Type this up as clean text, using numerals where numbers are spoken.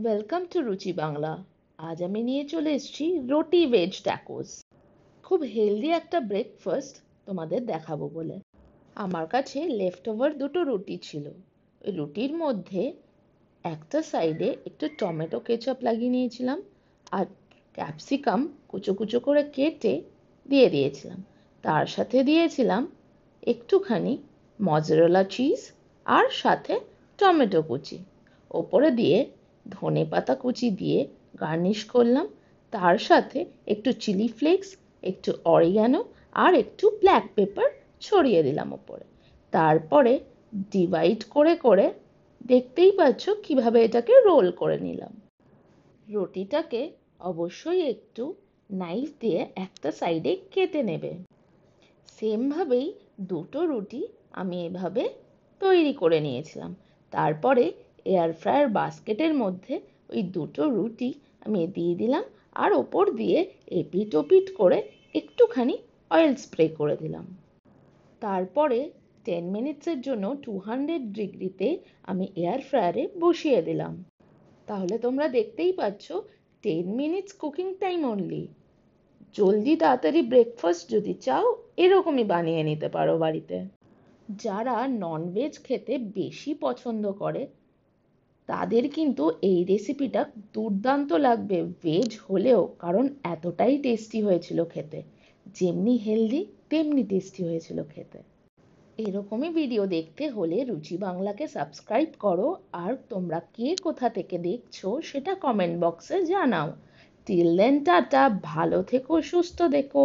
Welcome to রুচি বাংলা। আজ আমি নিয়ে চলে এসেছি রুটি ভেজ ট্যাকোস। খুব হেলদি একটা ব্রেকফাস্ট তোমাদের দেখাবো বলে। আমার কাছে লেফট ওভার দুটো রুটি ছিল। ওই রুটির মধ্যে একটা সাইডে একটু টমেটো কেচাপ লাগিয়ে নিয়েছিলাম, আর ক্যাপসিকাম কুচো কুচো করে কেটে দিয়ে দিয়েছিলাম। তার সাথে দিয়েছিলাম একটুখানি মজরেলা চিজ, আর সাথে টমেটো কুচি। ওপরে দিয়ে ধনেপাতা কুচি দিয়ে গার্নিশ করলাম। তার সাথে একটু চিলি ফ্লেক্স, একটু অরিগ্যানো আর একটু ব্ল্যাক পেপার ছড়িয়ে দিলাম ওপরে। তারপরে ডিভাইড করে করে দেখতেই পাচ্ছ কিভাবে এটাকে রোল করে নিলাম। রুটিটাকে অবশ্যই একটু নাইফ দিয়ে একটা সাইডে কেটে নেবে। সেমভাবেই দুটো রুটি আমি এভাবে তৈরি করে নিয়েছিলাম। তারপরে এয়ার ফ্রায়ার বাস্কেটের মধ্যে ওই দুটো রুটি আমি দিয়ে দিলাম, আর ওপর দিয়ে এপিট ওপিট করে একটুখানি অয়েল স্প্রে করে দিলাম। তারপরে 10 মিনিটসের জন্য 200 ডিগ্রিতে আমি এয়ার ফ্রায়ারে বসিয়ে দিলাম। তাহলে তোমরা দেখতেই পাচ্ছ 10 মিনিটস কুকিং টাইম অনলি। জলদি তাড়াতাড়ি ব্রেকফাস্ট যদি চাও, এরকমই বানিয়ে নিতে পারো বাড়িতে। যারা ননভেজ খেতে বেশি পছন্দ করে তাদের কিন্তু এই রেসিপিটা দুর্দান্ত লাগবে ভেজ হলেও, কারণ এতটাই টেস্টি হয়েছিল খেতে। যেমনি হেলদি তেমনি টেস্টি হয়েছিল খেতে। এরকমই ভিডিও দেখতে হলে রুচি বাংলাকে সাবস্ক্রাইব করো, আর তোমরা কে কোথা থেকে দেখছো সেটা কমেন্ট বক্সে জানাও। টিল দেন টাটা, ভালো থেকো, সুস্থ থেকো।